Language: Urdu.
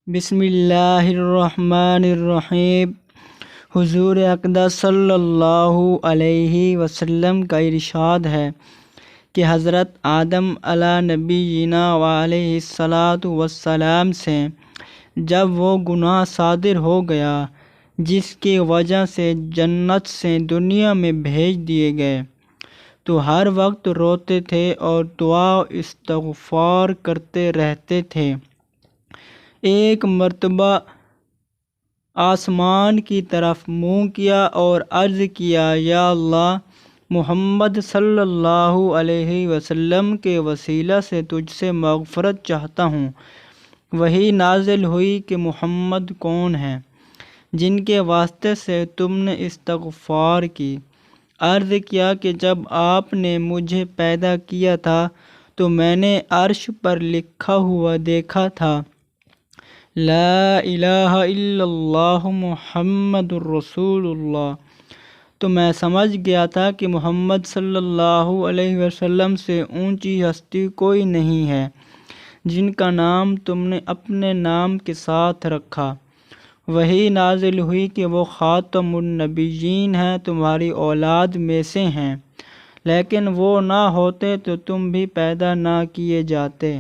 بسم اللہ الرحمن الرحیم۔ حضور اقدس صلی اللہ علیہ وسلم کا ارشاد ہے کہ حضرت آدم علیہ نبینا وعلیہ الصلاۃ والسلام سے جب وہ گناہ صادر ہو گیا جس کی وجہ سے جنت سے دنیا میں بھیج دیے گئے تو ہر وقت روتے تھے اور دعا و استغفار کرتے رہتے تھے۔ ایک مرتبہ آسمان کی طرف منہ کیا اور عرض کیا، یا اللہ، محمد صلی اللہ علیہ وسلم کے وسیلہ سے تجھ سے مغفرت چاہتا ہوں۔ وحی نازل ہوئی کہ محمد کون ہیں جن کے واسطے سے تم نے استغفار کی؟ عرض کیا کہ جب آپ نے مجھے پیدا کیا تھا تو میں نے عرش پر لکھا ہوا دیکھا تھا، لا الہ الا اللہ محمد الرسول اللہ، تو میں سمجھ گیا تھا کہ محمد صلی اللہ علیہ وسلم سے اونچی ہستی کوئی نہیں ہے جن کا نام تم نے اپنے نام کے ساتھ رکھا۔ وحی نازل ہوئی کہ وہ خاتم النبیین ہیں، تمہاری اولاد میں سے ہیں، لیکن وہ نہ ہوتے تو تم بھی پیدا نہ کیے جاتے۔